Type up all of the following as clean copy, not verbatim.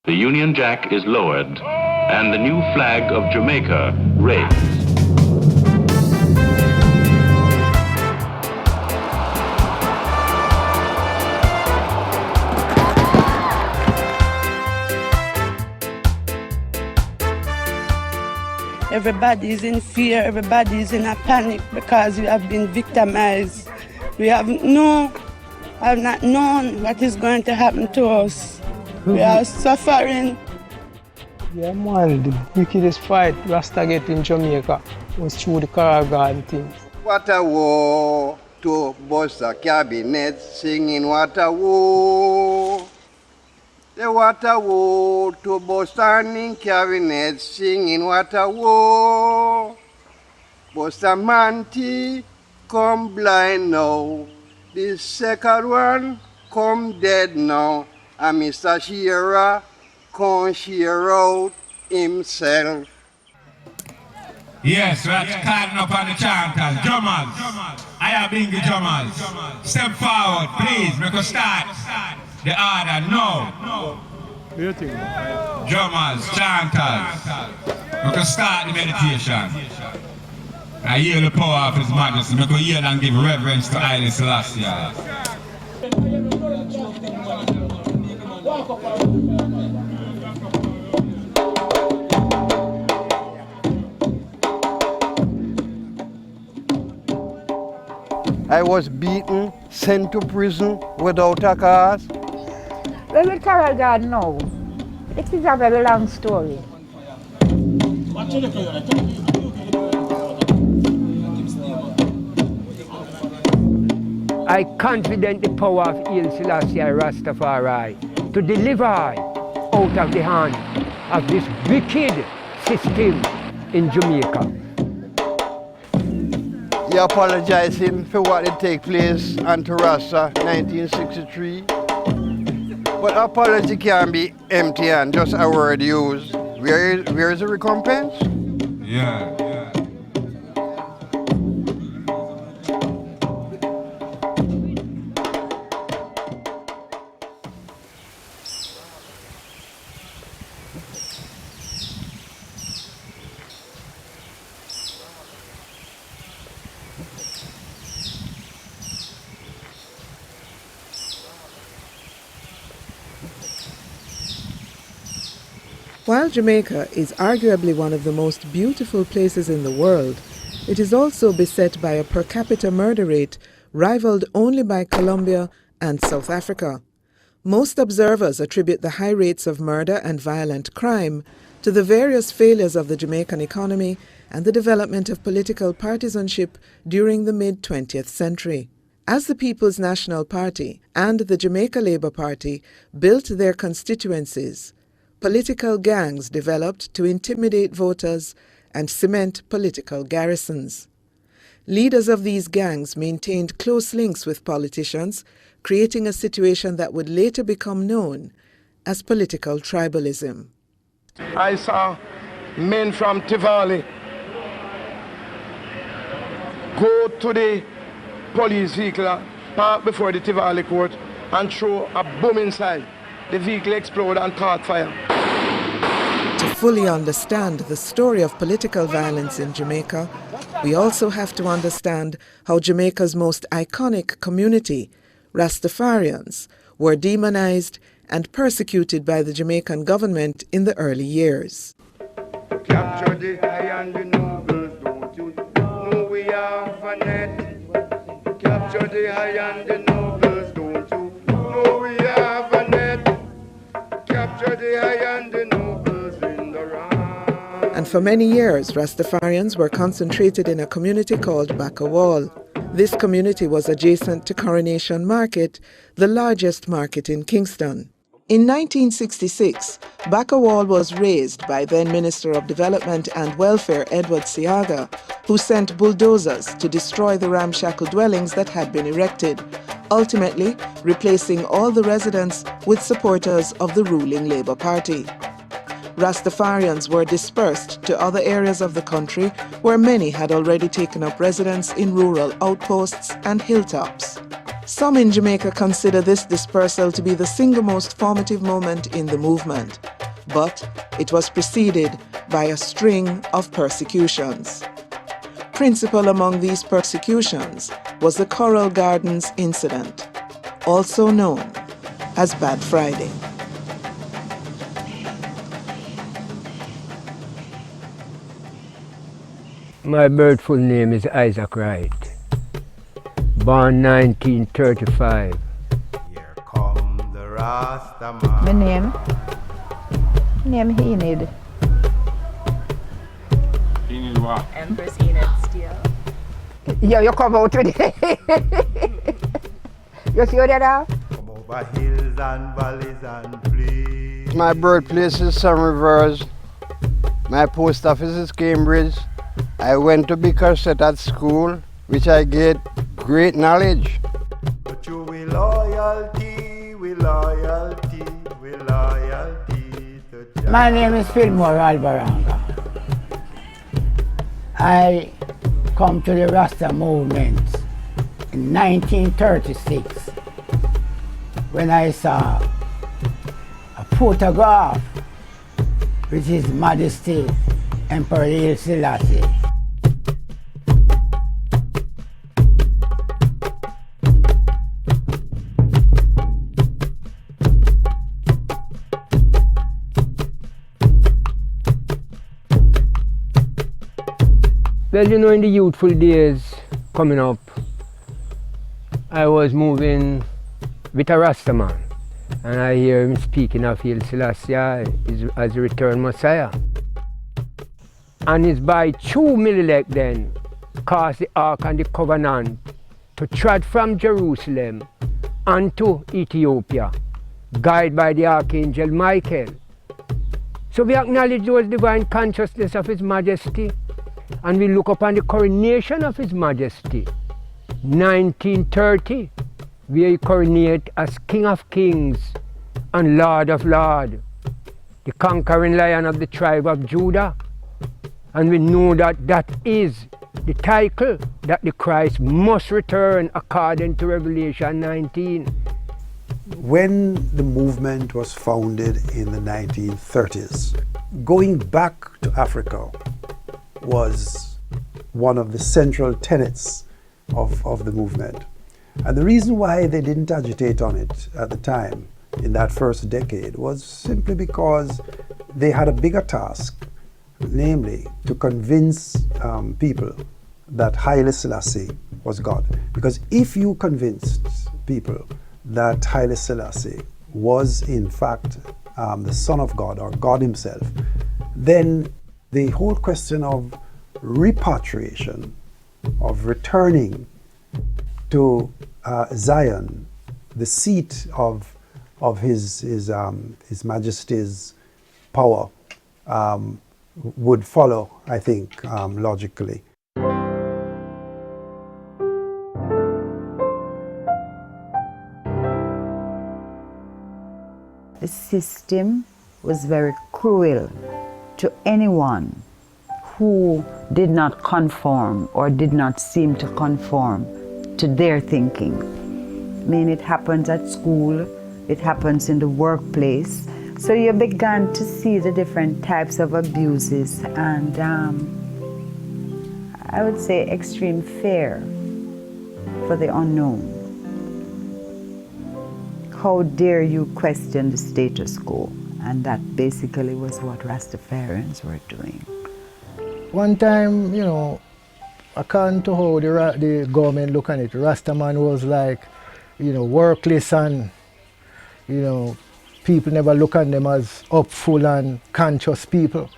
The Union Jack is lowered, and the new flag of Jamaica raised. Everybody is in fear, everybody is in a panic because we have been victimized. We have not known what is going to happen to us. We are suffering. Yeah, man, the wickedest fight Rasta get in Jamaica was through the Caribbean thing. What a war to bust a cabinet singing what a war. The water war to Boston cabinet singing what a war. Boston Manti come blind now. The second one come dead now. And Mr. Shearer can't shear out himself. Yes, we're calling up on the chanters, drummers. I have been the drummers. Step forward, please, make us start. The order, no. Drummers, chanters. We can start the meditation. I hear the power of His Majesty. We can hear and give reverence to Haile Selassie. I was beaten, sent to prison without a cause. Well, with Carol God now, it is a very long story. I confident the power of Haile Selassie Rastafari to deliver I out of the hand of this wicked system in Jamaica. You're apologizing for what did take place on Rasta 1963. But apology can be empty and just a word used. Where is the recompense? Yeah. While Jamaica is arguably one of the most beautiful places in the world, it is also beset by a per capita murder rate rivaled only by Colombia and South Africa. Most observers attribute the high rates of murder and violent crime to the various failures of the Jamaican economy and the development of political partisanship during the mid-20th century. As the People's National Party and the Jamaica Labour Party built their constituencies, political gangs developed to intimidate voters and cement political garrisons. Leaders of these gangs maintained close links with politicians, creating a situation that would later become known as political tribalism. I saw men from Tivoli go to the police vehicle, park before the Tivoli court, and throw a bomb inside. The vehicle exploded and caught fire. To fully understand the story of political violence in Jamaica, we also have to understand how Jamaica's most iconic community, Rastafarians, were demonized and persecuted by the Jamaican government in the early years. Capture the high and the nobles, don't you know we are for net? Capture the high and the nobles, don't you know we are for net? Capture the high and the nobles in the round. And for many years, Rastafarians were concentrated in a community called Bakawal. This community was adjacent to Coronation Market, the largest market in Kingston. In 1966, Bakawal was razed by then Minister of Development and Welfare Edward Siaga, who sent bulldozers to destroy the ramshackle dwellings that had been erected, ultimately replacing all the residents with supporters of the ruling Labour Party. Rastafarians were dispersed to other areas of the country where many had already taken up residence in rural outposts and hilltops. Some in Jamaica consider this dispersal to be the single most formative moment in the movement. but it was preceded by a string of persecutions. Principal among these persecutions was the Coral Gardens incident, also known as Bad Friday. My birth full name is Isaac Wright, born 1935. Here come the Rastaman. My name Enid. Enid what? Empress Enid Steele. Yeah, you come out with it. You see what that are? Come over hills and valleys and plains. My birthplace is Sun Rivers. My post office is Cambridge. I went to Bickerset at school, which I get great knowledge. But you with loyalty, with loyalty, with loyalty to Jah. My name is Fillmore Albaranga. I come to the Rasta movement in 1936 when I saw a photograph with His Majesty Emperor Haile Selassie. Well, you know, in the youthful days coming up, I was moving with a Rastaman, and I hear him speaking of Haile Selassie as a returned Messiah. And it's by true Mililek then caused the Ark and the Covenant to trod from Jerusalem unto Ethiopia, guided by the Archangel Michael. So we acknowledge those divine consciousness of His Majesty, and we look upon the coronation of His Majesty, 1930, where He coronate as King of Kings and Lord of Lords, the conquering lion of the tribe of Judah. And we know that that is the title that the Christ must return according to Revelation 19. When the movement was founded in the 1930s, going back to Africa was one of the central tenets of the movement. And the reason why they didn't agitate on it at the time, in that first decade, was simply because they had a bigger task, namely to convince people that Haile Selassie was God. Because if you convinced people that Haile Selassie was in fact the Son of God or God Himself, then the whole question of repatriation, of returning to Zion, the seat of His Majesty's power, would follow, I think, logically. The system was very cruel to anyone who did not conform or did not seem to conform to their thinking. I mean, it happens at school, it happens in the workplace. So you began to see the different types of abuses and I would say extreme fear for the unknown. How dare you question the status quo? And that basically was what Rastafarians were doing. One time, you know, according to how the government look at it, Rastaman was like, you know, workless and, you know, people never look at them as upful and conscious people.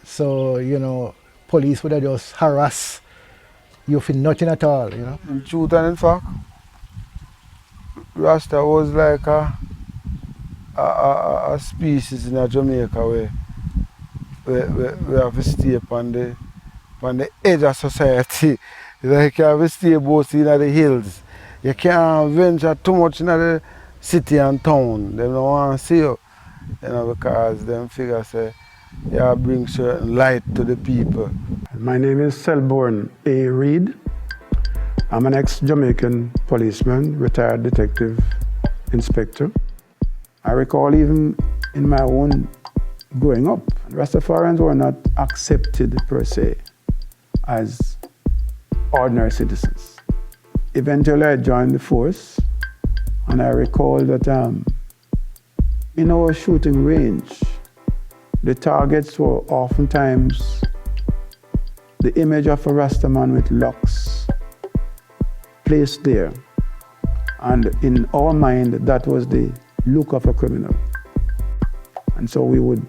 So, you know, police would have just harass you for nothing at all, you know. In truth and in fact, Rasta was like a species in Jamaica where we have to stay on the edge of society. Like you have to stay both in the hills. You can't venture too much in the city and town. They don't want to see you, you know, because them figure say you bring certain light to the people. My name is Selborne A. Reed. I'm an ex-Jamaican policeman, retired detective inspector. I recall even in my own growing up, Rastafarians were not accepted per se as ordinary citizens. Eventually I joined the force, and I recall that in our shooting range, the targets were oftentimes the image of a Rastaman with locks placed there. And in our mind, that was the look of a criminal. And so we would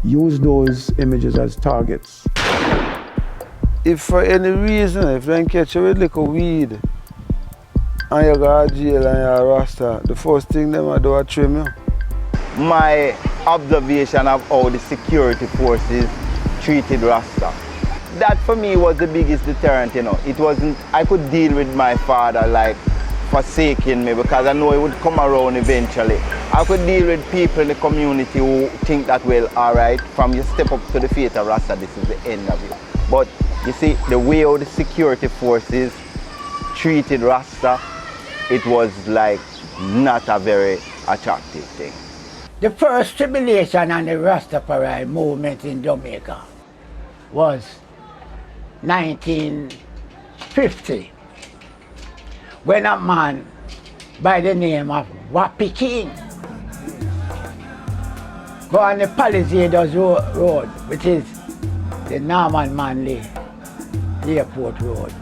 use those images as targets. If for any reason, if they catch you with little weed and you go to jail and you're a Rasta, the first thing they do is trim you. My observation of how the security forces treated Rasta, that for me was the biggest deterrent, you know. It wasn't, I could deal with my father like forsaking me because I know he would come around eventually. I could deal with people in the community who think that, well, all right, from you step up to the fate of Rasta, this is the end of you. But you see, the way how the security forces treated Rasta, it was like not a very attractive thing. The first tribulation on the Rastafari movement in Jamaica was 1950, when a man by the name of Wappy King go on the Palisades Road, which is the Norman Manley Airport Road.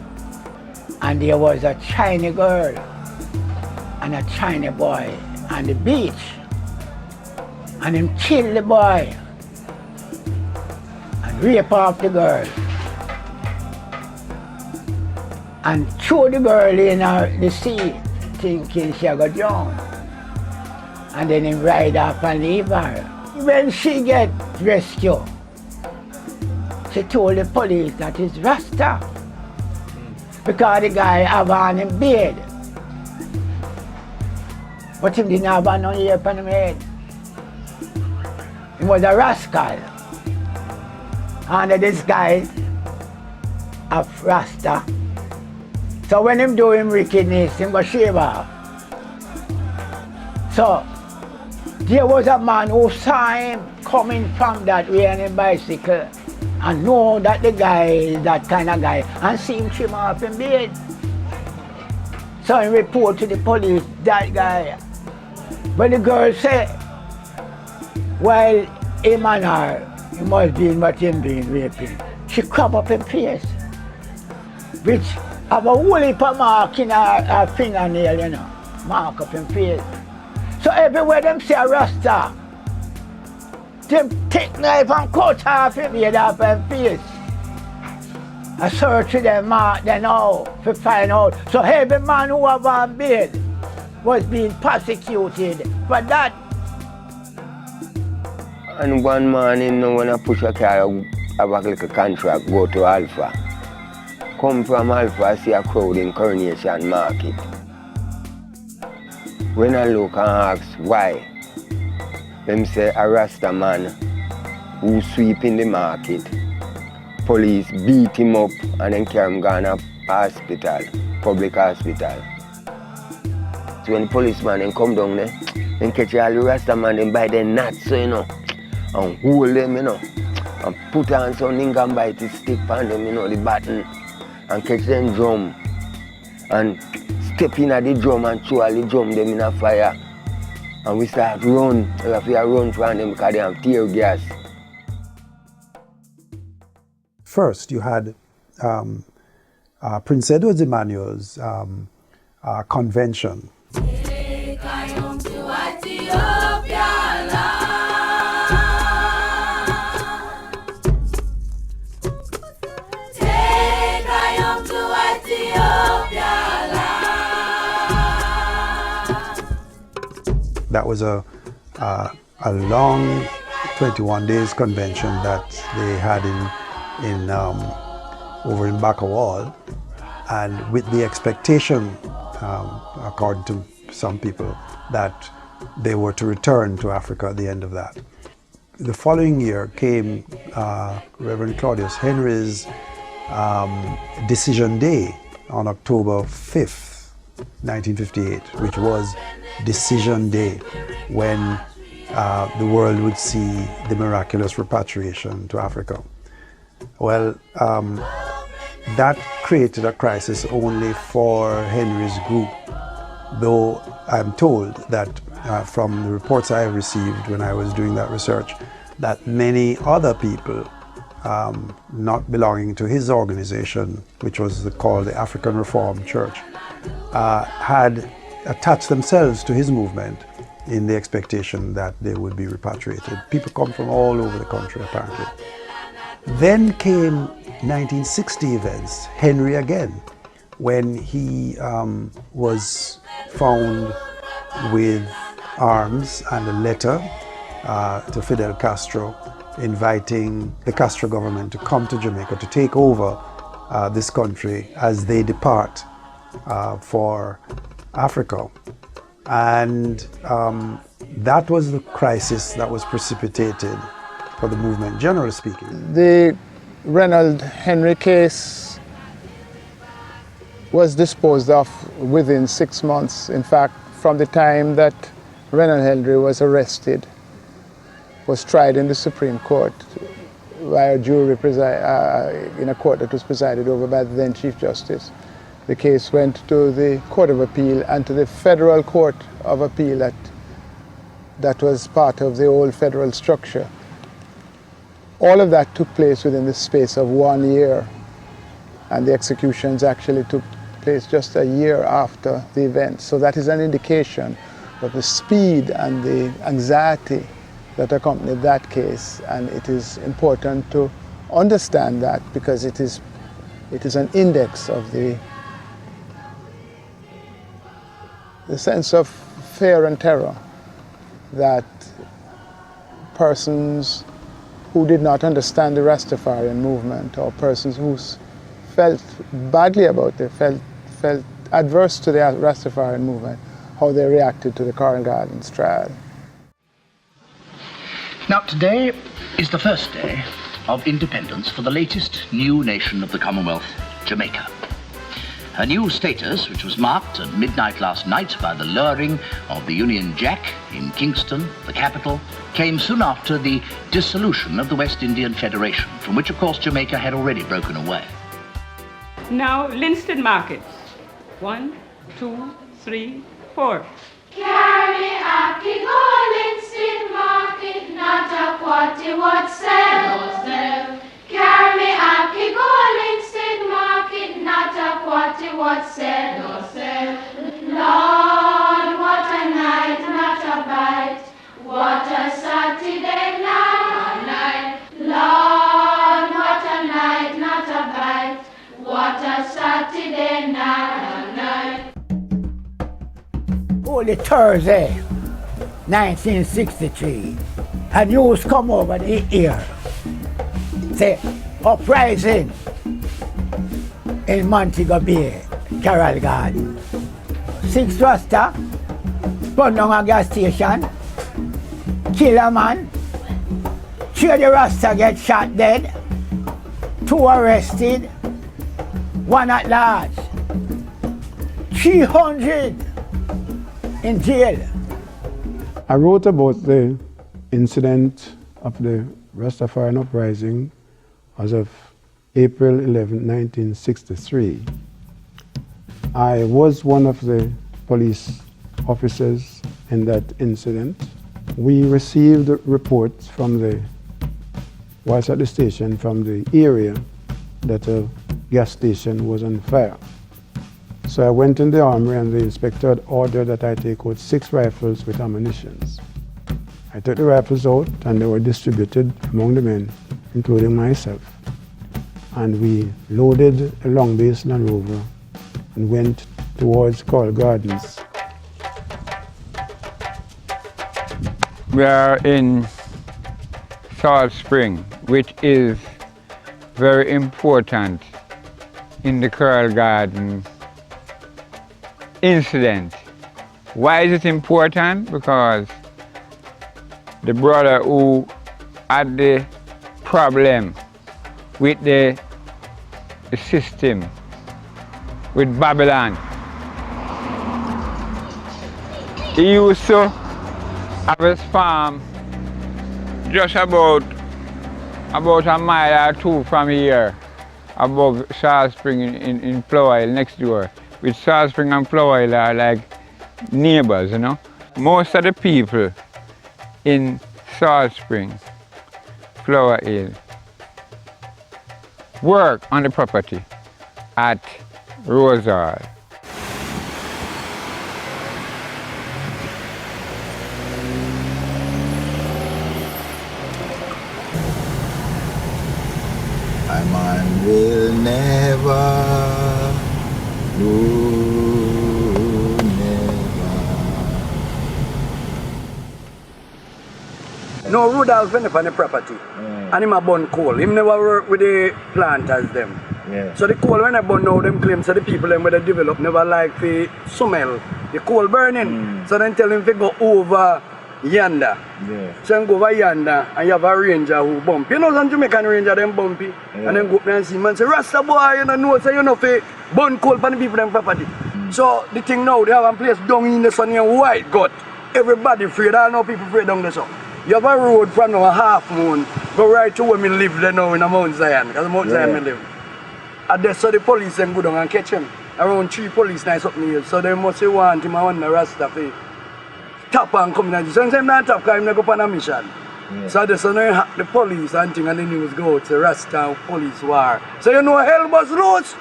And there was a Chinese girl and a Chinese boy on the beach. And him kill the boy and rape off the girl. And throw the girl in the sea, thinking she go drown. And then him ride off and leave her. When she get rescued, she told the police that it's Rasta. Because the guy have on him beard. But him didn't have on no hair upon him head. He was a rascal. Under this guy of Rasta. So when him do him wickedness, him go shave off. So there was a man who saw him coming from that way on a bicycle and know that the guy is that kind of guy and see him trim off him beard. So he report to the police that guy. But the girl said, while him and her, he must be what him doing, raping, she crop up him face, which have a whole heap of mark in her fingernail, you know, mark up him face. So everywhere them see a Rasta, them take knife and cut off him head off him face. I search for them mark then now to find out. So every man who have a beard was being persecuted for that. And one morning, when I push a car, I have a little contract, go to Alpha. Come from Alpha, I see a crowd in Coronation Market. When I look and ask why, them say a Rasta man who sweep in the market. Police beat him up and then carry him gone to hospital, public hospital. So when the policeman then come down there, then catch all the Rasta man then by their nuts, so you know, and hold them, you know, and put on something and bite the stick on them, you know, the baton, and catch them drum, and step in at the drum and throw all the drum them in a fire. And we start run, we have to run from them because they have tear gas. First, you had Prince Edward Emmanuel's convention. That was a long 21 days convention that they had over in Bakawal, and with the expectation, according to some people, that they were to return to Africa at the end of that. The following year came Reverend Claudius Henry's Decision Day on October 5th, 1958, which was Decision Day, when the world would see the miraculous repatriation to Africa. Well, that created a crisis only for Henry's group, though I'm told that from the reports I received when I was doing that research, that many other people not belonging to his organization, which was called the African Reformed Church, had attached themselves to his movement in the expectation that they would be repatriated. People come from all over the country, apparently. Then came 1960 events, Henry again, when he was found with arms and a letter to Fidel Castro inviting the Castro government to come to Jamaica to take over this country as they depart for Africa. And that was the crisis that was precipitated for the movement, generally speaking. The Reynold Henry case was disposed of within 6 months. In fact, from the time that Reynold Henry was arrested, was tried in the Supreme Court by a jury in a court that was presided over by the then Chief Justice. The case went to the Court of Appeal and to the Federal Court of Appeal that was part of the old federal structure. All of that took place within the space of 1 year, and the executions actually took place just a year after the event. So that is an indication of the speed and the anxiety that accompanied that case, and it is important to understand that because it is an index of the sense of fear and terror that persons who did not understand the Rastafarian movement, or persons who felt badly about it, felt adverse to the Rastafarian movement, how they reacted to the Coral Gardens trial. Now, today is the first day of independence for the latest new nation of the Commonwealth, Jamaica. Her new status, which was marked at midnight last night by the lowering of the Union Jack in Kingston, the capital, came soon after the dissolution of the West Indian Federation, from which, of course, Jamaica had already broken away. Now, Linston Market. 1, 2, 3, 4. Carry me up, go Linston Market, not a quarter what sell. Carry me up, go Linston Market, not a quarter what sell. Lord, what a night, not a bite. What a Saturday night. Lord, what a night, not a bite. What a Saturday night. Holy Thursday, 1963, a news come over the ear. Say, uprising in Montego Bay, Coral Garden. 6 Rasta, burn down a gas station, kill a man, 3 of the Rasta get shot dead, 2 arrested, 1 at large, 300 in jail. I wrote about the incident of the Rastafarian uprising as of April 11, 1963. I was one of the police officers in that incident. We received reports from whilst at the station, from the area that a gas station was on fire. So I went in the armory and the inspector had ordered that I take out 6 rifles with ammunitions. I took the rifles out and they were distributed among the men, including myself. And we loaded a long base Land Rover and went towards Coral Gardens. We are in Salt Spring, which is very important in the Coral Garden incident. Why is it important? Because the brother who had the problem with the system, with Babylon, he used to have his farm just about a mile or two from here, above Salt Spring in Plow next door. Which Salt Spring and Plow are like neighbors, you know. Most of the people in Salt Spring, Flower Hill, work on the property at Rosal. A man will never, no, never. No, Rudolph went up on the property. And him a burn coal. Him never work with the planters them. Yeah. So the coal when I burn now, them claim so the people them where they develop never like the smell, the coal burning. So then tell him to go over yonder. Yeah. So then go over yonder and you have a ranger who bump. You know some Jamaican ranger them bumpy. Yeah. And then go up there and see man say, Rasta boy, you know say you know fi burn coal for the people them property. So the thing now, they have a place down in the sun in White Gut. Everybody afraid, all know people afraid down there so. You have a road from now a half moon, go right to where me live there now in a Mount Zion, because Mount Zion me live. And there so the police then go down and catch him. Around 3 police nights up here. So they must say want him and want the Rastafari. Tap and come in. So them not tap because him not go on a mission. Yeah. So they so now the police and thing and the news go out to Rasta police war. So you know hell was loose.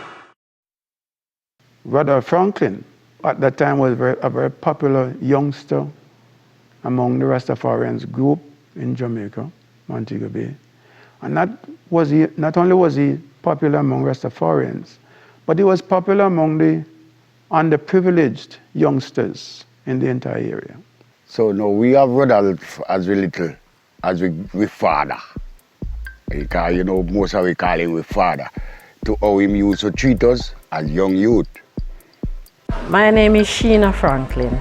Rudolph Franklin at that time was a very popular youngster among the Rastafarians group in Jamaica, Montego Bay. And not only was he popular among Rastafarians, but he was popular among the underprivileged youngsters in the entire area. So now we have Rudolph as we father. Because you know, most of we call him we father. To how him used to treat us as young youth. My name is Sheena Franklin.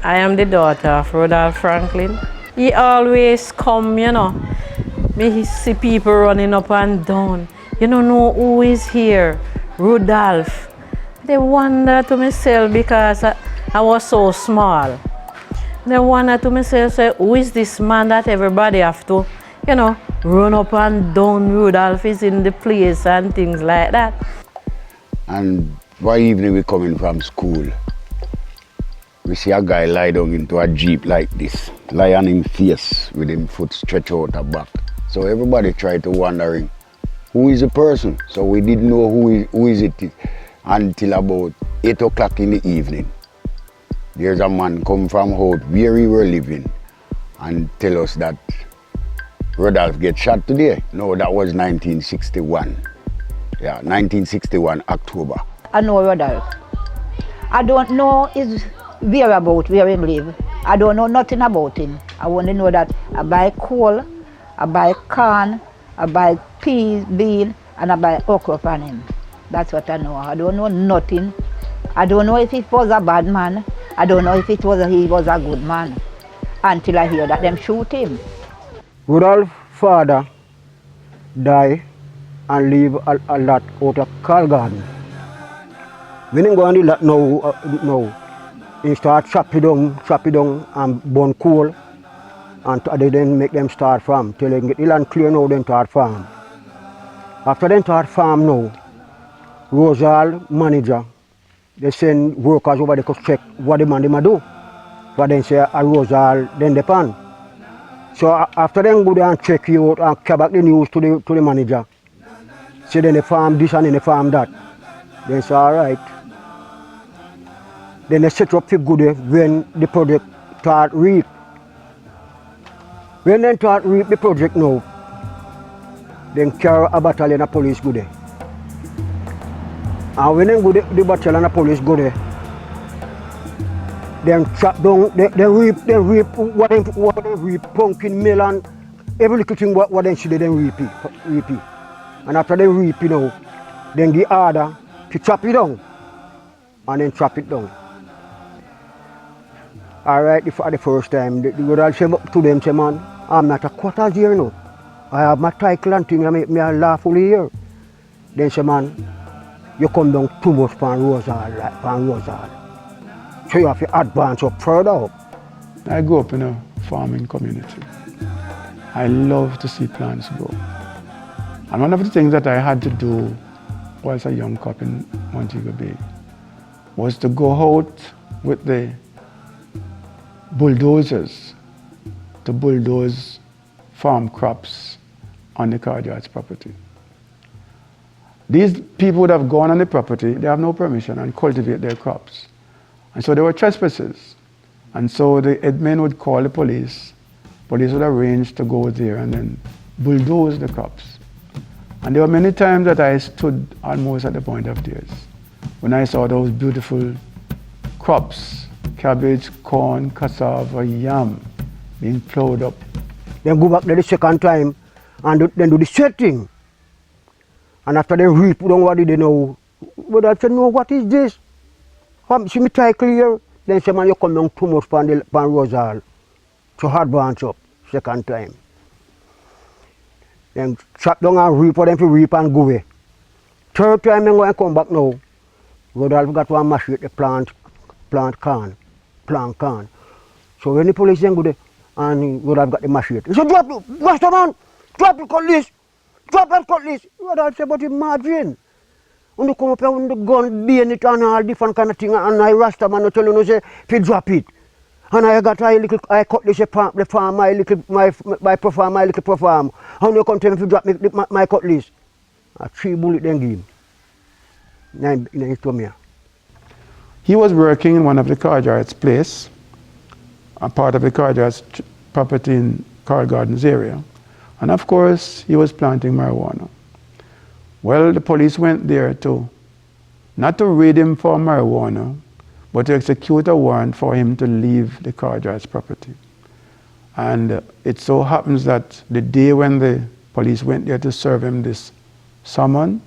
I am the daughter of Rudolph Franklin. He always come, you know. Me see people running up and down. You don't know who is here. Rudolph. They wonder to myself because I was so small. They wonder to myself, say, who is this man that everybody have to, you know, run up and down. Rudolph is in the place and things like that. And one evening we coming from school. We see a guy lie down into a jeep like this, lie on him face with him foot stretched out the back. So everybody tried to wondering, who is the person? So we didn't know who is it until about 8 o'clock in the evening. There's a man come from out where we were living and tell us that Rudolph get shot today. No, that was 1961. Yeah, 1961, October. I know Rudolph. I don't know his whereabouts, where he live. I don't know nothing about him. I only know that I buy coal, I buy corn, I buy peas, beans, and I buy okra from him. That's what I know. I don't know nothing. I don't know if he was a bad man. I don't know if he was a good man. Until I hear that them shoot him. Rudolph's father died and leave a lot out of Carl Garden. When he go on the lot now, he start chopping down and burn coal, and they then make them start farm. Till they get the land clear now, then start farm. After they start farm now, Rosal manager, they send workers over there to check what the man they do. But then say a Rosal then depend. So after them go there and check you out and carry back the news to the manager. Say then they farm this and then they farm that. Then say alright. Then they set up for good when the project start reap. When they start reap the project now, then carry a battalion of police go there. And when they go the battalion of police go there, then chop down, they reap what they reap, pumpkin, melon, every little thing what they see, then reap it. And after they reap it now, then the order to chop it down, and then chop it down. Alright, for the first time, the girl say to them, say, man, I'm not a quarter here now. I have my title and thing, I make me a lawfully here. Then say, man, you come down too much from Rosal. So you have to advance up further up. I grew up in a farming community. I love to see plants grow. And one of the things that I had to do whilst a young cop in Montego Bay was to go out with the bulldozers to bulldoze farm crops on the Carjar's property. These people would have gone on the property, they have no permission, and cultivate their crops. And so they were trespassers. And so the headmen would call the police. Police would arrange to go there and then bulldoze the crops. And there were many times that I stood almost at the point of tears when I saw those beautiful crops, cabbage, corn, cassava, yam, being plowed up. Then go back there the second time and then do the same thing. And after they reap down what did they know? But I said, no, what is this? See me try clear. Then say, man, you come down too much pan Rosal. So hard branch up, second time. Then chop down and reap for them to reap and go away. Third time I'm going to come back now. Rodolph got one machete, the plant can. So when the police then go there, and Rodolph got the machete. He said, drop it, Rasta man, drop the cutlass, drop that cutlass. Rodolph said, but imagine. When you come up here with the gun, being it and all different kind of thing, and I Rasta man tell you, say, if you drop it. And I got I cut this the farm, my little perform. How you come tell me if you drop my cutlass? 3 bullets then give him. Then he told me. He was working in one of the Carjar's place, a part of the Carjar's property in Carl Gardens area. And of course, he was planting marijuana. Well, the police went there not to raid him for marijuana, but to execute a warrant for him to leave the Carjar's property. And it so happens that the day when the police went there to serve him this summon,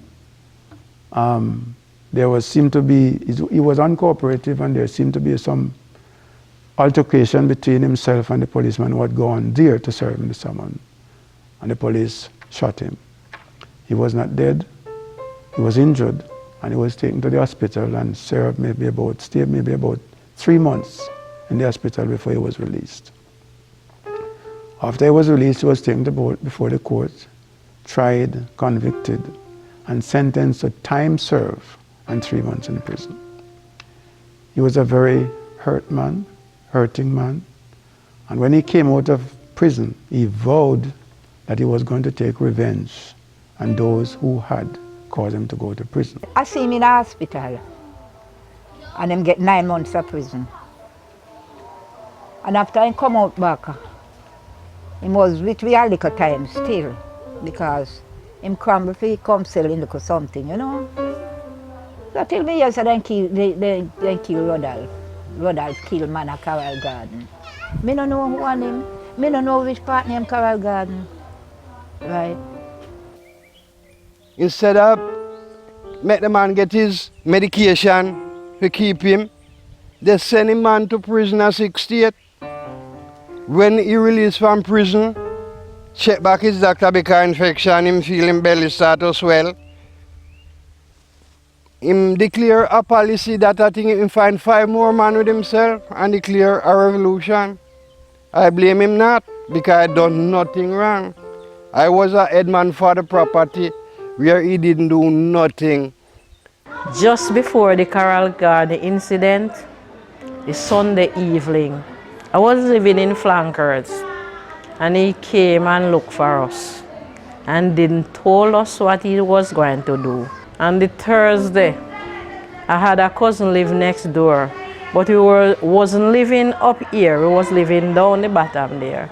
seemed to be, he was uncooperative, and there seemed to be some altercation between himself and the policeman who had gone there to serve him the summon. And the police shot him. He was not dead, he was injured, and he was taken to the hospital and stayed maybe about 3 months in the hospital before he was released. After he was released, he was taken before the court, tried, convicted, and sentenced to time served and 3 months in prison. He was a very hurting man, and when he came out of prison, he vowed that he was going to take revenge on those who had caused him to go to prison. I see him in the hospital, and him get 9 months of prison. And after he come out back, he was with me a little time still, because him crumble for he come sell in little something, you know. So till me yes, they kill Rodolph. Rodolph kill man at Carroll Garden. Me don't know who want him. Me don't know which part name Carroll Garden. Right. Instead of make the man get his medication to keep him, they send him man to prison at 68. When he released from prison, check back his doctor because infection, him feel him belly start to swell. Him declare a policy that I think him find 5 more men with himself and declare a revolution. I blame him not because I done nothing wrong. I was a headman for the property where he didn't do nothing. Just before the Carroll Garden incident, the Sunday evening, I was living in Flankers, and he came and looked for us and didn't tell us what he was going to do. On the Thursday, I had a cousin live next door, but he wasn't living up here, he was living down the bottom there.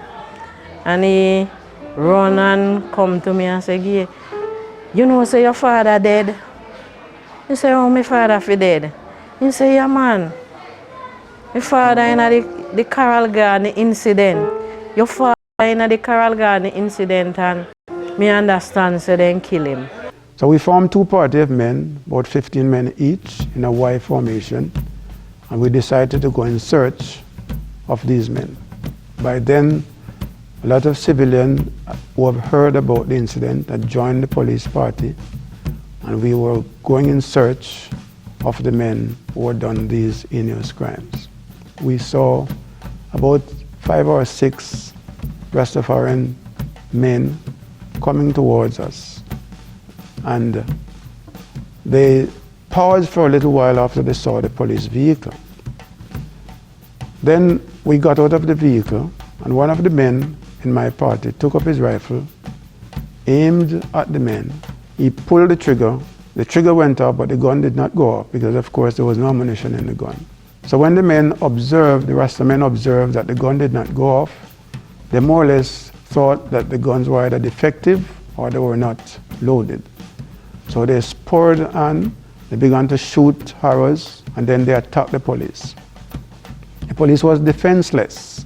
And he run and come to me and say, "Gay, you know, say your father dead?" He say, "Oh, my father fi dead." He say, "Yeah, man. My father in the Carroll Garden incident. Your father in the Carroll Garden incident, and me understand, so then kill him." So we formed 2 parties of men, about 15 men each, in a Y formation, and we decided to go in search of these men. By then, a lot of civilians who have heard about the incident had joined the police party, and we were going in search of the men who had done these heinous crimes. We saw about 5 or 6 Rastafarian men coming towards us. And they paused for a little while after they saw the police vehicle. Then we got out of the vehicle, and one of the men in my party took up his rifle, aimed at the men. He pulled the trigger went off, but the gun did not go off because of course there was no ammunition in the gun. So when the Rasta men observed that the gun did not go off, they more or less thought that the guns were either defective or they were not loaded. So they spurred on, they began to shoot arrows, and then they attacked the police. The police was defenseless,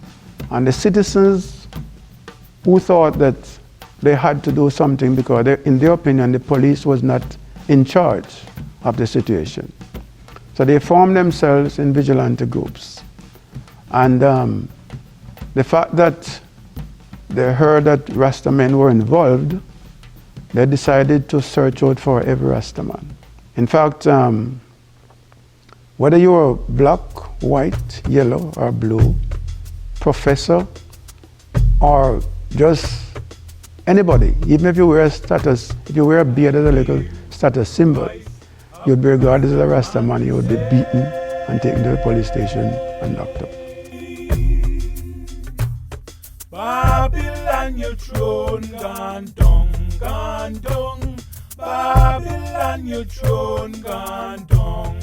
and the citizens who thought that they had to do something because in their opinion the police was not in charge of the situation. So they formed themselves in vigilante groups. And the fact that they heard that Rasta men were involved, they decided to search out for every Rasta man. In fact, whether you were black, white, yellow, or blue, professor, or just anybody, even if you wear a beard as a little status symbol, you'd be regarded as a Rasta man, you would be beaten and taken to the police station and locked up. Babylon, your throne gone down, gone down. Babylon, your throne gone down.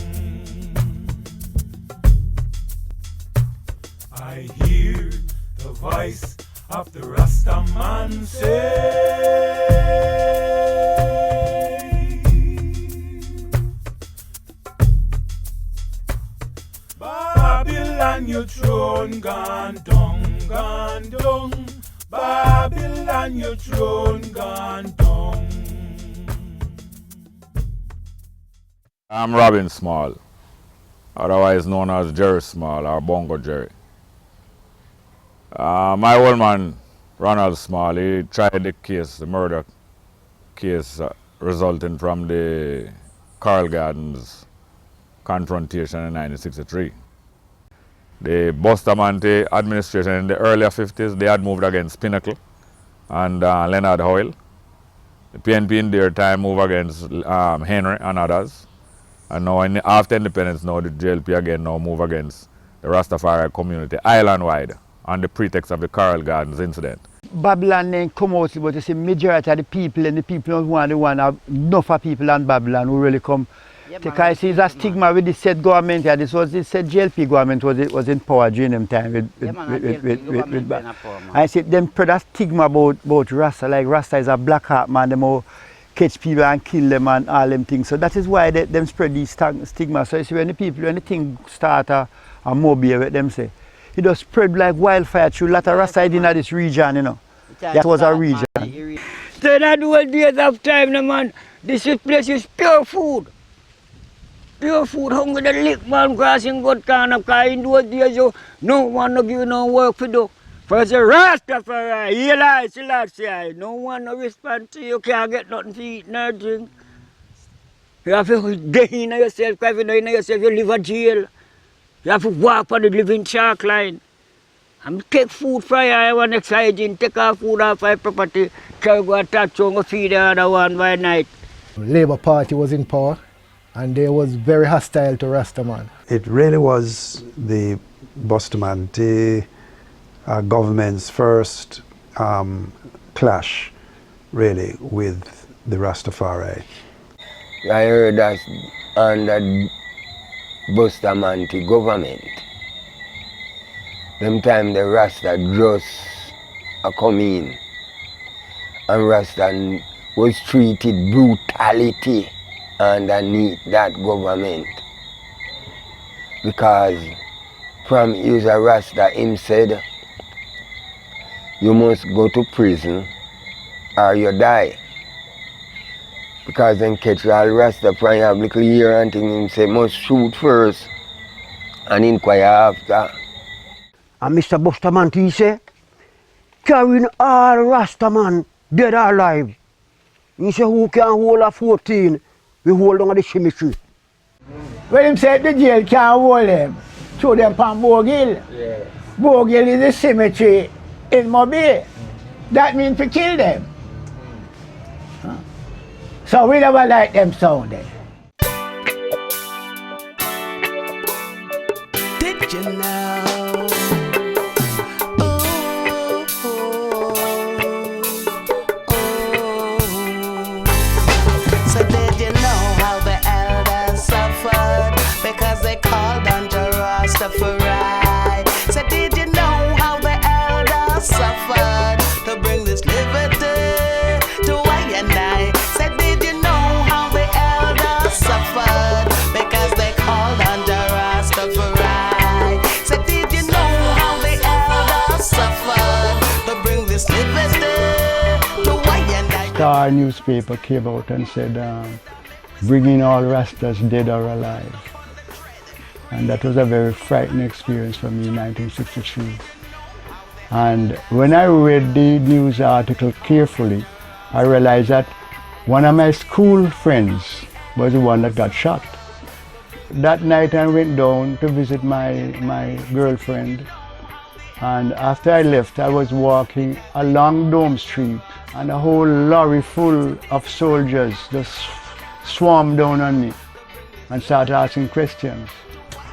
I hear the voice of the Rasta man say, Babylon, your throne gone down, gone down. Babylon, your throne gone down. I'm Robin Small, otherwise known as Jerry Small or Bongo Jerry. My old man, Ronald Small, he tried the murder case resulting from the Carl Gardens confrontation in 1963. The Bustamante administration in the earlier 50s, they had moved against Pinnacle and Leonard Hoyle. The PNP in their time moved against Henry and others. And now after independence, now the JLP again now move against the Rastafari community island-wide on the pretext of the Carl Gardens incident. Babylon then come out, but you see majority of the people and the people who are the one have enough of people in Babylon who really come. Because see, it's a stigma with the said government here. This was the said JLP government was in power during them time with I said them spread a stigma about Rasta, like Rasta is a black heart man, them all catch people and kill them and all them things. So that is why them spread these stigma. So you see when the thing start a mobile with them say, it just spread like wildfire through a lot of Rasta in this region, you know. That was our region. So that was days of time, no, man. This place is pure food. Pure food, hungry the lick man crossing good kind of car in those days, so no one no give no work for do. For the Rastafari, Eli Selassie, no one no respond to you, can't get nothing to eat, no drink. You have to get in yourself, because if you know in yourself, you live in jail. You have to walk on the living shark line. And take food from your one next hygiene, take our food off our property, carry go and touch on and feed the other one by night. Labour Party was in power and they was very hostile to Rastaman. It really was the Bustamante government's first clash, really, with the Rastafari. I heard that under Bustamante government, them time the Rasta just come in, and Rasta was treated brutality underneath that government. Because from his Rasta, him said, you must go to prison or you die. Because then catch all Rastafari have little ear and thing, him say must shoot first and inquire after. And Mr. Bustamante say, carrying all Rastaman dead or alive. He say who can hold a 14, we hold on the cemetery. When him say the jail can't hold them, throw them on Bogill. Yeah. Bogill is the cemetery in Mobile. that means to kill them. So we never like them sound then. Did you know? So did you know how the elders suffered because they called on Rastafari? So did you know how the elders suffered to bring this liberty to I and I? So did you know how the elders suffered because they called on Rastafari? So did you know how the elders suffered to bring this liberty to I and I? Star newspaper came out and said, bringing all Rastas dead or alive. And that was a very frightening experience for me in 1963. And when I read the news article carefully, I realized that one of my school friends was the one that got shot. That night I went down to visit my girlfriend, and after I left I was walking along Dome Street and a whole lorry full of soldiers just swarmed down on me and started asking questions.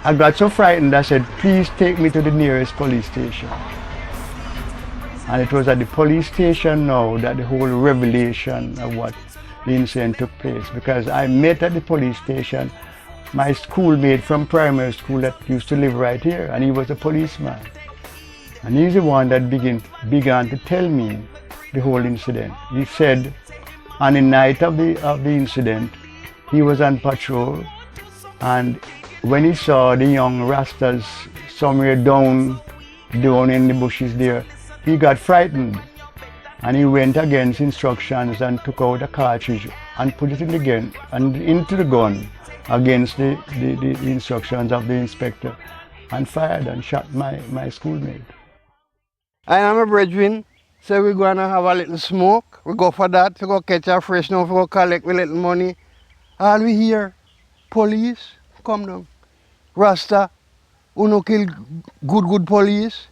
I got so frightened I said, please take me to the nearest police station. And it was at the police station now that the whole revelation of what the incident took place, because I met at the police station my schoolmate from primary school that used to live right here, and he was a policeman. And he's the one that began to tell me the whole incident. He said on the night of the incident, he was on patrol, and when he saw the young Rastas somewhere down in the bushes there, he got frightened, and he went against instructions and took out a cartridge and put it in the gun and into the gun against the instructions of the inspector, and fired and shot my schoolmate. I am a brethren, so we're gonna have a little smoke. We go for that, we go catch a fresh now, we go collect with little money. All we hear, police, come down. Rasta, uno kill good police.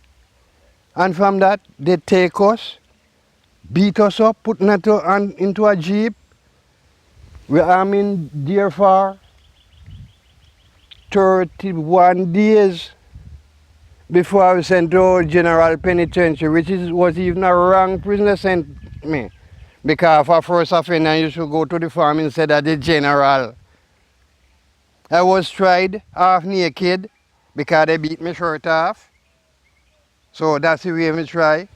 And from that, they take us, beat us up, put us into a jeep. We are in there for 31 days before I was sent to General Penitentiary, which was even a wrong prisoner sent me. Because for first offender, you should go to the farm instead of the general. I was tried half naked because they beat my shirt off. So that's the way I try.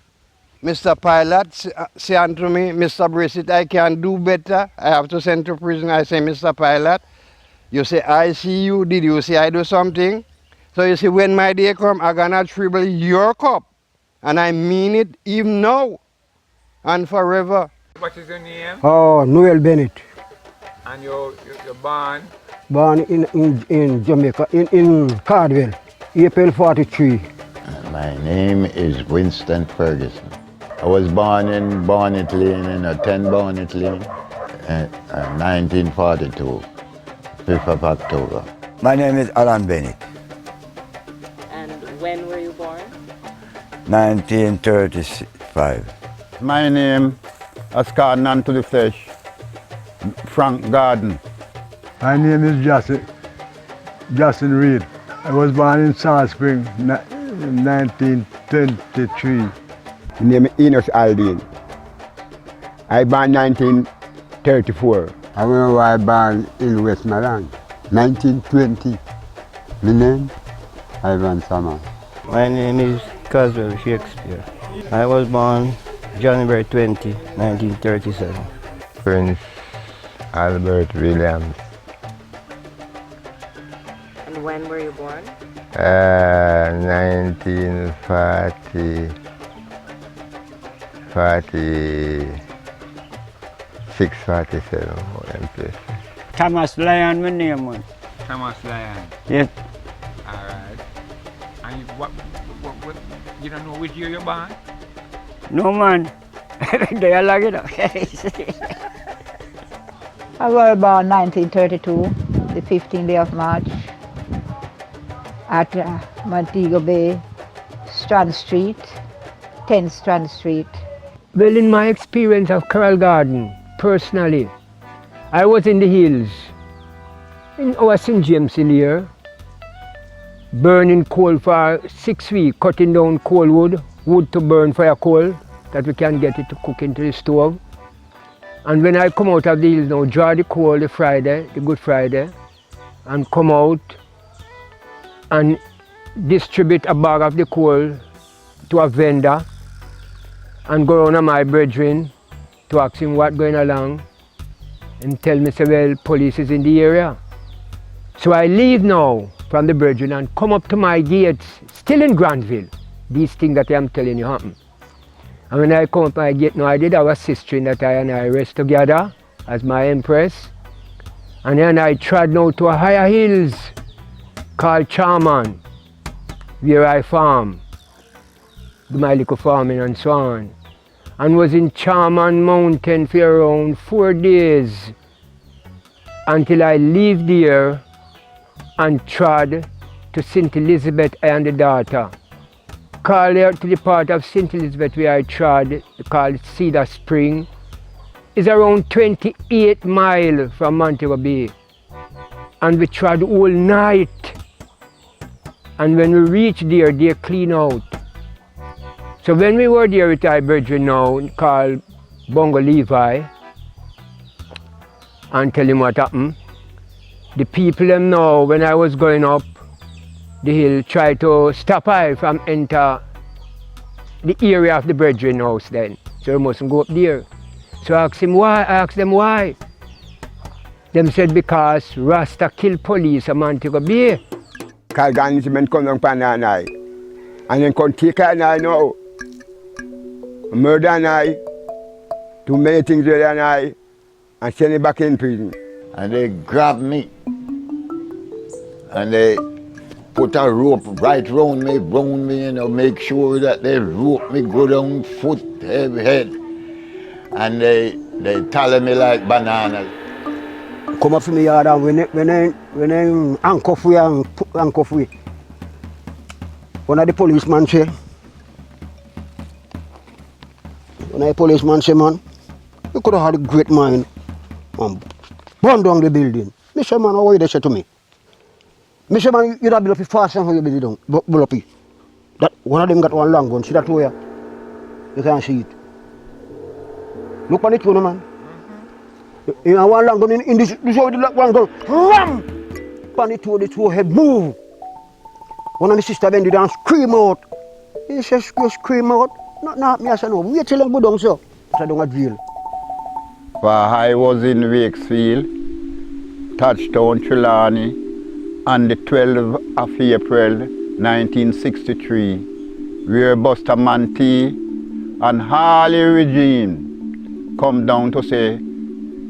Mr. Pilot say unto me, Mr. Brissett, I can do better. I have to send to prison. I say, Mr. Pilot, you say, I see you. Did you say I do something? So you see, when my day come, I'm gonna dribble your cup. And I mean it even now and forever. What is your name? Oh, Noel Bennett. And you're born? Born in Jamaica, in Cardwell, April 43. My name is Winston Ferguson. I was born in Barnet Lane, in a 10 Barnet Lane, in 1942, 5th of October. My name is Alan Bennett. And when were you born? 1935. My name, as called none to the flesh, Frank Garden. My name is Justin Reed. I was born in Salt Spring in 1923. My name is Enos Aldine. I born 1934. I was born in Westmoreland, 1920. My name, Ivan Sama. My name is Caswell Shakespeare. I was born January 20, 1937. Prince Albert Williams. And when were you born? 1946, 47. Thomas Lyon, my name was. Thomas Lyon. Yes. All right. And you, what, you don't know which year you're born? No, man. They are like it. I was born 1932, the 15th day of March, at Montego Bay, Strand Street, 10 Strand Street. Well, in my experience of Coral Garden, personally, I was in the hills, in our St. James in here, burning coal for 6 weeks, cutting down coal wood to burn for a coal, that we can get it to cook into the stove. And when I come out of the hills now, draw the coal the Friday, the Good Friday, and come out and distribute a bag of the coal to a vendor and go around to my brethren to ask him what's going along and tell me, say, well, police is in the area. So I leave now from the brethren and come up to my gates, still in Granville. These things that I'm telling you happen. And when I come up my gate now, I did have a sister in that I and I rest together as my empress. And then I trod now to a higher hills called Charman, where I farm, do my little farming and so on. And was in Charman Mountain for around 4 days until I leave there and trod to St. Elizabeth and the daughter. Called there to the part of St. Elizabeth where I trod, called Cedar Spring, is around 28 miles from Montego Bay. And we trod all night. And when we reached there, they clean out. So when we were there with our brethren now, called Bongo Levi, and tell him what happened, the people them now, when I was going up the hill, try to stop I from enter the area of the brethren house then. So we mustn't go up there. So I asked them why. Them said because Rasta killed police a Montego Bay. Call Gannisman come down pan an eye. And then come take an eye now. Murder an eye. Too many things with an eye. And send it back in prison. And they grabbed me. And they put a rope right round me, you know, make sure that they rope me go down foot, head. And they tell me like bananas. Come up from the yard and when I handcuff we and handcuff we. One of the policemen say, man, you could have had a great mind and burn down the building. Me say, man, how they say to me? Me say, man, you'd have built up fast and how you build it down, build up. That one of them got one long gun, see that way? You can't see it. Look on it, you know, man. You have one long gun in this way, the one gun, ram! Pan it to the two head, move! One of the sisters bend down and scream out. He says, you scream out? Not me, I say, no, wait till them go down, sir. I don't go jail. While I was in Wakefield, touchdown Trelawney, on the 12th of April 1963, where Buster Manti and Harley regime come down to say,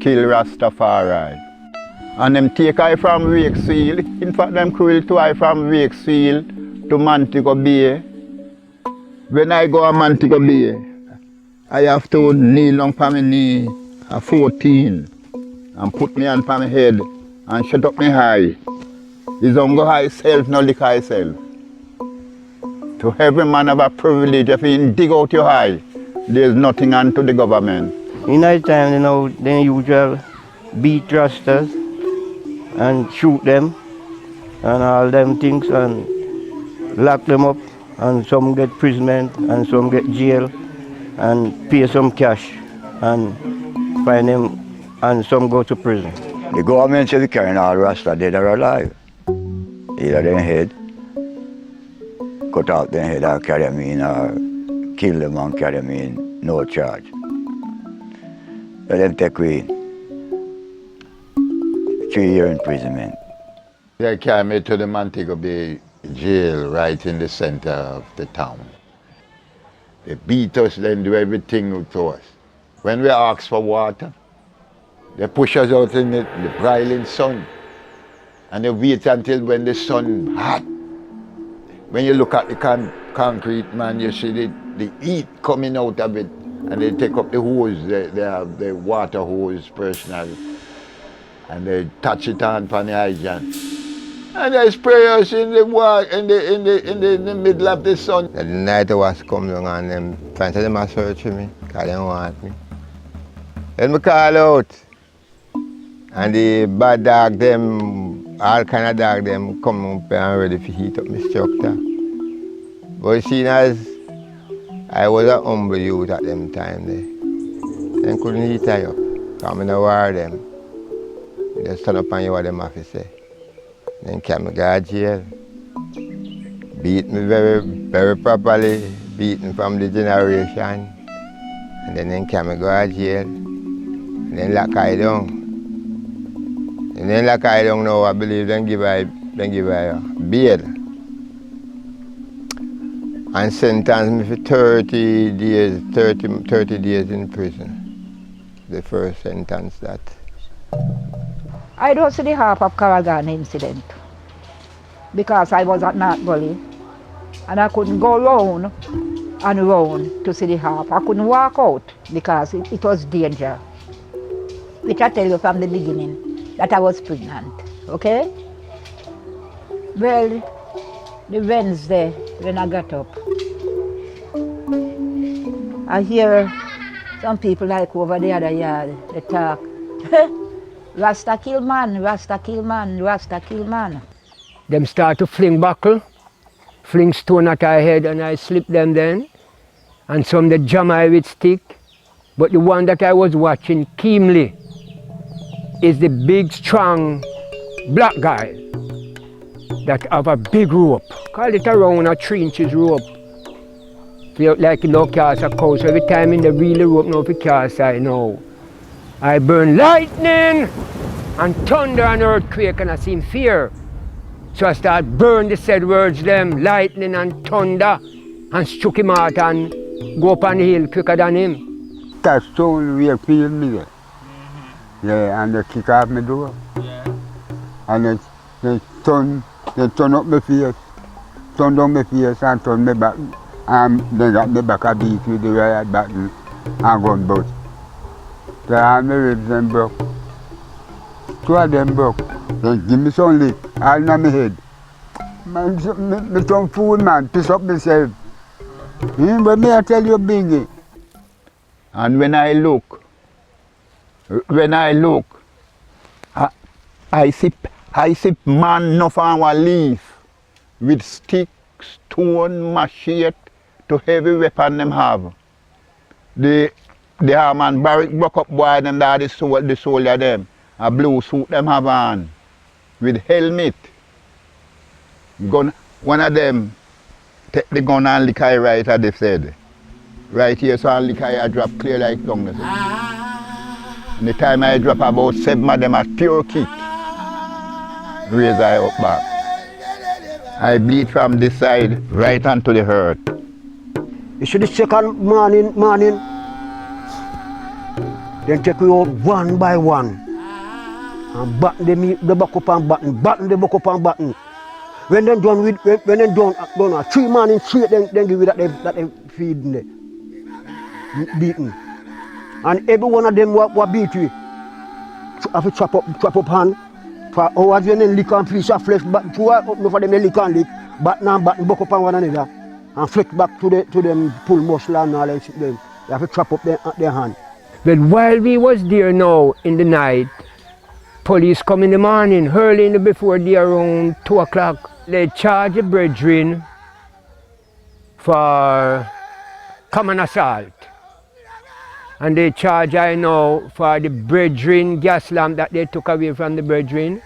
kill Rastafari. And them take I from Wakefield, in fact them cruel to I from Wakefield to Montego Bay. When I go to Montego Bay, I have to kneel down on my knee at 14 and put me on my head and shut up my eye. It's on go high self, no lick high self. To every man have a privilege, if you dig out your eye, there's nothing unto the government. In night time, you know, they usually beat Rastas and shoot them and all them things and lock them up, and some get imprisonment and some get jail and pay some cash and find them, and some go to prison. The government said they carrying all Rasta dead or alive. Either their head, cut out their head or carry them in, or kill them and carry them in, no charge. Let them take we in. 3 year imprisonment. They carried me to the Montego Bay jail right in the center of the town. They beat us, then do everything to us. When we ask for water, they push us out in the broiling sun. And they wait until when the sun hot. When you look at the concrete, man, you see the heat coming out of it. And they take up the hose, they have the water hose personal. And they touch it on the hydrant. And they spray us in the middle of the sun. The night I was coming along and them trying to them search me. because they want me. Then I call out, and the bad dog them, all kind of dog them come up and ready to heat up my structure. But seeing as I was a humble youth at them time, they couldn't heat I up, because I don't war them. They just stand up and hear what them have to say. Then carry me to jail. Beat me very properly, beaten from the generation. And then carry me to jail. And then lock I down. And then lock I down now, I believe then give I bail. And sentence me for 30 days in prison. The first sentence that. I don't see the half of Carol Garden incident because I was at North Gully and I couldn't go round and round to see the half. I couldn't walk out because it was danger. Which I tell you from the beginning that I was pregnant, okay? Well, the Wednesday when I got up, I hear some people like over the other yard, they talk, Rasta kill man, Rasta kill man, Rasta kill man. Them start to fling buckle, fling stone at our head, and I slip them then. And some they jam I with stick. But the one that I was watching keenly is the big, strong black guy that have a big rope. Call it around a 3 inches rope. Feel like you know cast a cow. So every time in the really rope now for cast I know. I burn lightning and thunder and earthquake and I seem fear. So I start burn the said words them, lightning and thunder, and struck him out and go up on the hill quicker than him. That stone we feel me there. Yeah, and they kick off my door. Yeah. And they turn up my face, turn down my face and turn me back. And they got me back a beat with the riot button and gun butt. So all my ribs them broke. 2 of them broke. They give me some lick, all in my head. Man, me some fool man, piss up myself. But me I tell you bingy. And when I look, I see man no farm leaf with stick, stone, machete to heavy weapon them have. The arm and barrack broke up boy them that the soldier them. A blue suit them have on with helmet. Gun, one of them take the gun and lick I right as they said. Right here so I lick I drop clear like down there. And the time I drop about 7 of them at pure kick. Raise I up back. I bleed from this side right onto the hurt. You see the second morning, then take you out one by one. And button the back up and button the back up and button. When they done with, when they done 3 morning straight, then give you that they feeding there, beating. And every one of them what beat you, have to chop up hand. For hours when they lick and piece of flesh, but 2 hours for them they lick and lick, button and button back up on one another, and flick back to them pull muscle and all that. Them. You have to chop up their hand. But while we was there now in the night, police come in the morning, early in the before day around 2 o'clock. They charge the brethren for common assault. And they charge I know for the brethren gas lamp that they took away from the brethren.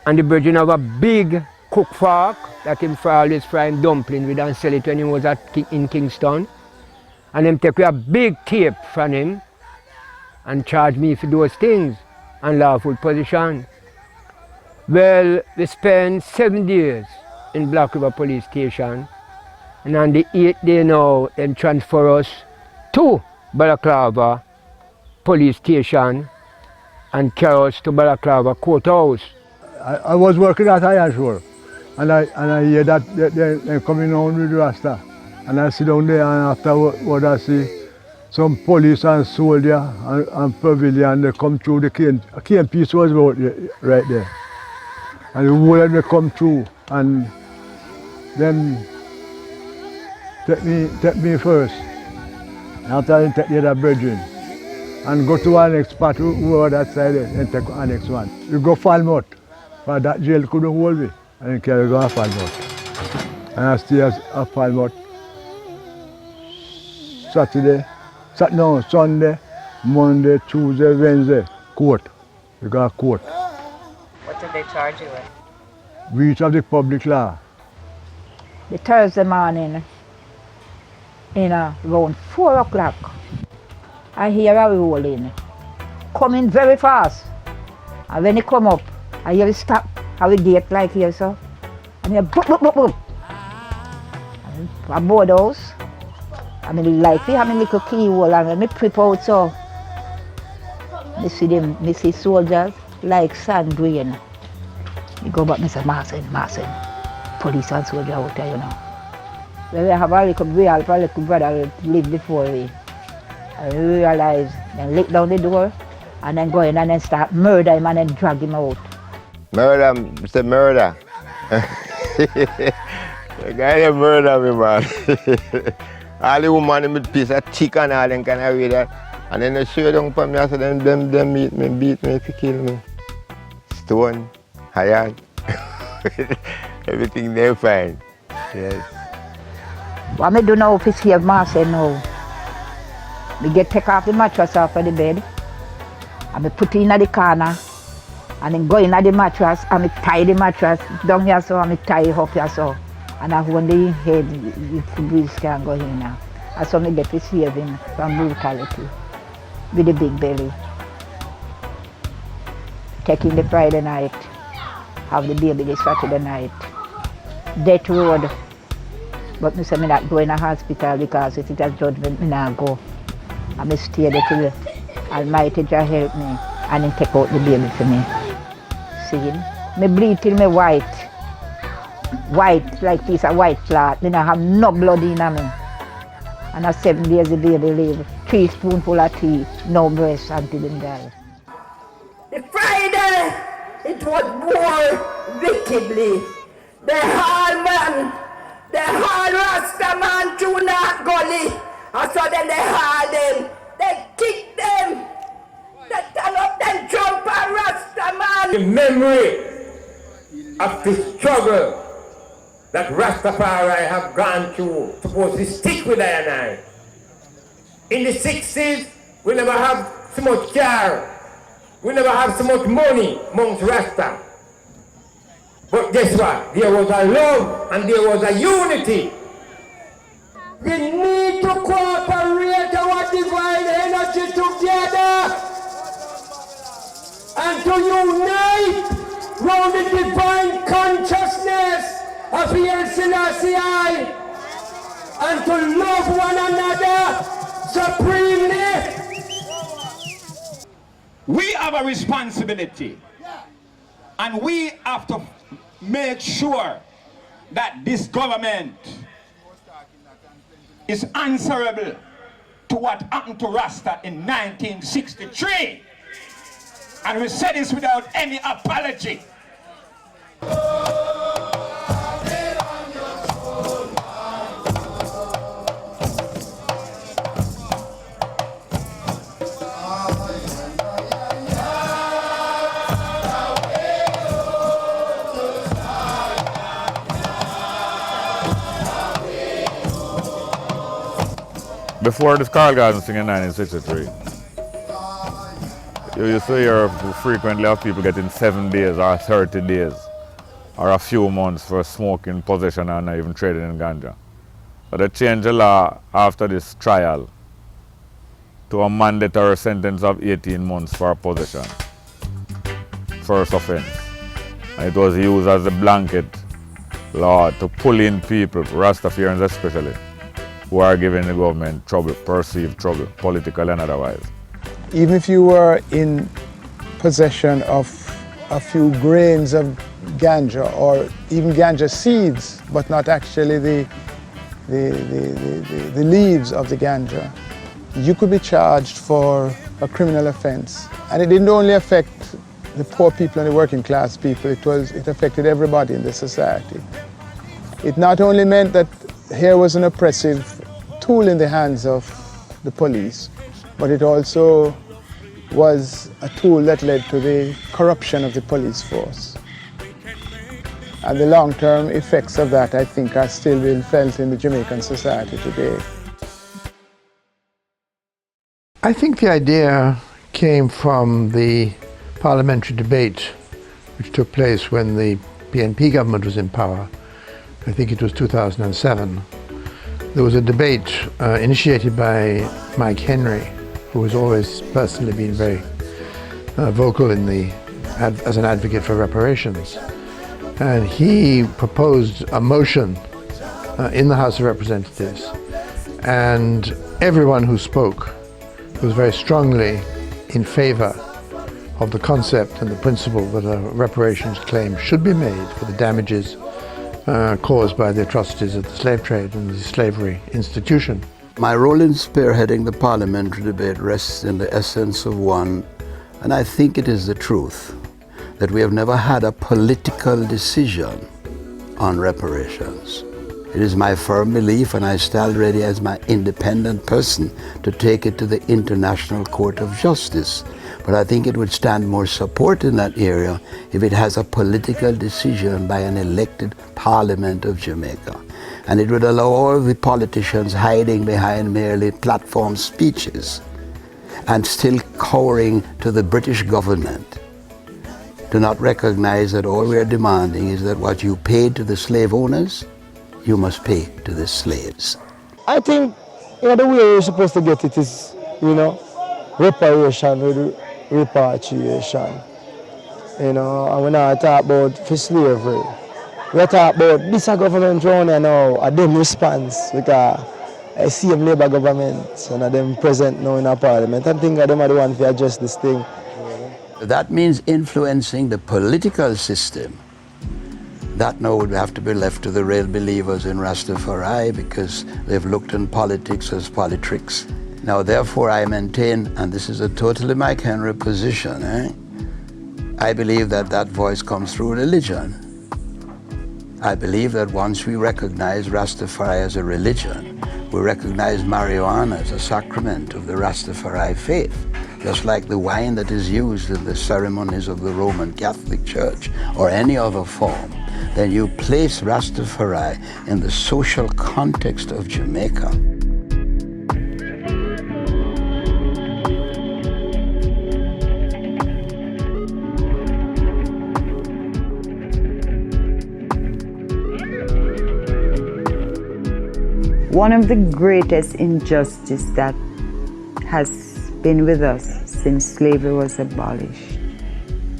And the brethren have a big cook fork that him for always frying dumpling with and sell it when he was in Kingston. And them take a big tape from him and charge me for those things. Unlawful position. Well, we spent 7 days in Black River Police Station, and on the 8th day now, them transfer us to Balaclava Police Station and carry us to Balaclava Courthouse. I was working at Ayashore, and I hear that they're coming on with Rasta, and I sit down there, and after what I see, some police and soldier and pavilion, they come through the cane piece was right there. And the whole of them come through and then take me first After you take the other brethren and go to our next spot over that side and take our next one. You go Falmouth, for that jail couldn't hold me. And then carry go to Falmouth. And I stay at Falmouth Sunday, Monday, Tuesday, Wednesday, court. You got a court. What did they charge you with? Breach of the public law. The Thursday morning, around 4 o'clock, I hear a rolling, coming very fast. And when it come up, I hear it stop, how it gate like here, so. And hear boop, boop, boop, boop. And I board house. I mean, like, we have a little keyhole, and when I prep out, so, I see soldiers like sand grain. I go back and say, Marcin, police and soldiers out there, you know. When we have a little brother live before me. I realize, then lick down the door, and then go in and then start murder him and then drag him out. Murder, Mr. Murder. The guy that murder me, man. All the woman with piece of chicken and all them kind of way that. And then they show down for me, I said, them beat me to kill me. Stone, iron, everything they find. Yes. What I do now is save Marcin now. I take off the mattress off of the bed, and I put it in the corner, and then go in the mattress, and I tie the mattress down here so, and I tie it up here so. And I hold the head, the breeze can go in now. And so I get to save him from brutality with the big belly. Taking the Friday night, have the baby the Saturday night. Death road. But I say I'm not going to hospital because if it has judgment, I not go. I stay there till the Almighty just help me and then take out the baby for me. See? I bleed till me white. White, like piece of white cloth. I don't have no blood in me. And at 7 days the baby live. 3 spoonfuls of tea, no breast until him die. The Friday, it was more wickedly. The hard man, the hard Rasta man through that gully. And so then they hard them, they kick them, they turn up them jump and Rasta man. The memory of the struggle that Rastafari have gone through, supposed to stick with I and I. In the 60s, we never have so much car, we never have so much money amongst Rasta. But guess what? There was a love and there was a unity. We need to cooperate our divine energy together and to unite round the divine consciousness of Haile Selassie and to love one another supremely. We have a responsibility, and we have to make sure that this government is answerable to what happened to Rasta in 1963. And we say this without any apology. Before this Carl Garden thing in 1963, you used to hear frequently of people getting 7 days or 30 days or a few months for smoking, possession and even trading in ganja. But they changed the law after this trial to a mandatory sentence of 18 months for possession, first offense. And it was used as a blanket law to pull in people, Rastafarians especially, who are giving the government trouble, perceived trouble, political and otherwise. Even if you were in possession of a few grains of ganja or even ganja seeds, but not actually the leaves of the ganja, you could be charged for a criminal offense. And it didn't only affect the poor people and the working class people, it affected everybody in the society. It not only meant that here was an oppressive tool in the hands of the police, but it also was a tool that led to the corruption of the police force. And the long-term effects of that, I think, are still being felt in the Jamaican society today. I think the idea came from the parliamentary debate which took place when the PNP government was in power. I think it was 2007. There was a debate initiated by Mike Henry, who has always personally been very vocal in as an advocate for reparations. And he proposed a motion in the House of Representatives, and everyone who spoke was very strongly in favor of the concept and the principle that a reparations claim should be made for the damages caused by the atrocities of the slave trade and the slavery institution. My role in spearheading the parliamentary debate rests in the essence of one, and I think it is the truth, that we have never had a political decision on reparations. It is my firm belief, and I stand ready as my independent person to take it to the International Court of Justice. But I think it would stand more support in that area if it has a political decision by an elected Parliament of Jamaica. And it would allow all the politicians hiding behind merely platform speeches and still cowering to the British government to not recognize that all we are demanding is that what you paid to the slave owners, you must pay to the slaves. I think the way you're supposed to get it is, reparation with repatriation. And when I talk about for slavery, we talk about this government around here now, a them response, because I see them Labour government and them present now in our parliament. I think them are the ones to adjust this thing. That means influencing the political system. That now would have to be left to the real believers in Rastafari, because they've looked on politics as politricks. Now therefore I maintain, and this is a totally Mike Henry position, I believe that that voice comes through religion. I believe that once we recognize Rastafari as a religion, we recognize marijuana as a sacrament of the Rastafari faith, just like the wine that is used in the ceremonies of the Roman Catholic Church or any other form. Then you place Rastafari in the social context of Jamaica. One of the greatest injustices that has been with us since slavery was abolished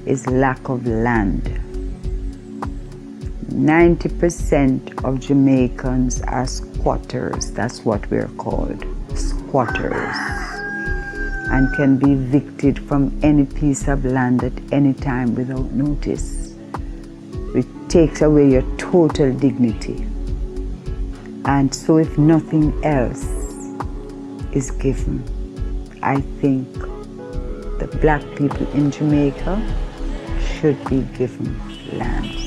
is lack of land. 90% of Jamaicans are squatters. That's what we're called, squatters, and can be evicted from any piece of land at any time without notice. It takes away your total dignity. And so if nothing else is given, I think the black people in Jamaica should be given lands.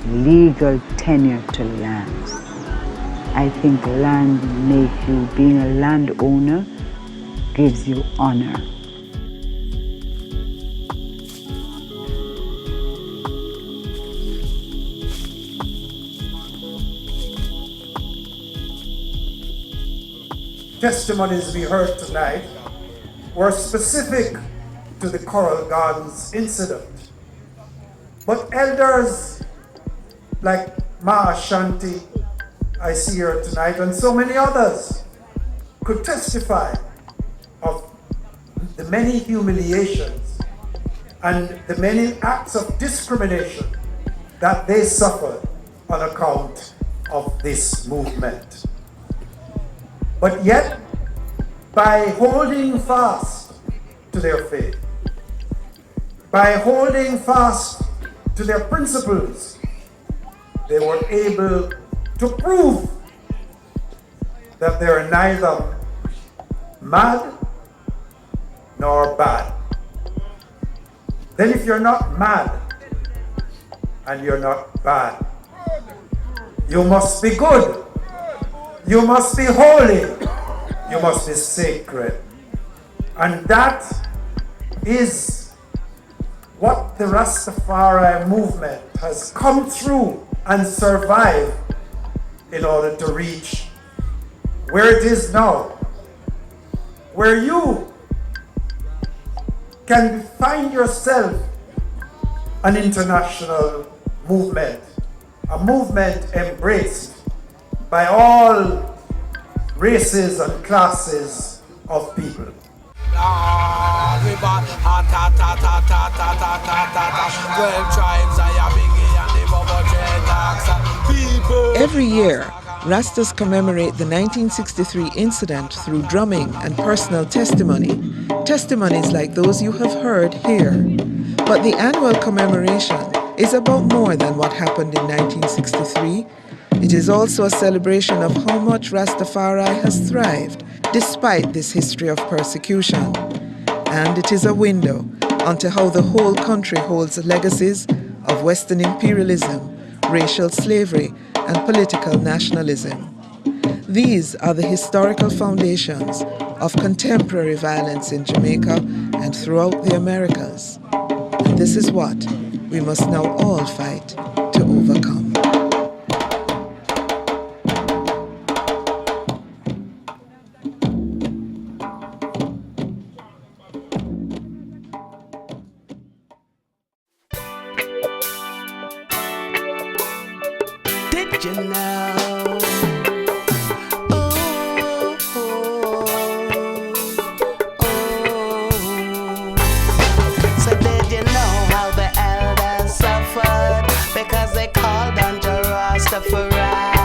Legal tenure to lands. I think land being a landowner gives you honor. Testimonies we heard tonight were specific to the Coral Gardens incident. But elders like Ma Ashanti, I see here tonight, and so many others could testify of the many humiliations and the many acts of discrimination that they suffered on account of this movement. But yet, by holding fast to their faith, by holding fast to their principles, they were able to prove that they are neither mad nor bad. Then if you're not mad and you're not bad, you must be good. You must be holy. you must be sacred. And that is what the Rastafari movement has come through and survived in order to reach where it is now, where you can find yourself an international movement, a movement embraced by all races and classes of people. Every year, Rastas commemorate the 1963 incident through drumming and personal testimony, testimonies like those you have heard here. But the annual commemoration is about more than what happened in 1963. It is also a celebration of how much Rastafari has thrived despite this history of persecution. And it is a window onto how the whole country holds legacies of Western imperialism, racial slavery, and political nationalism. These are the historical foundations of contemporary violence in Jamaica and throughout the Americas. And this is what we must now all fight to overcome. Did you know? So did you know how the elders suffered because they called on Rastafari?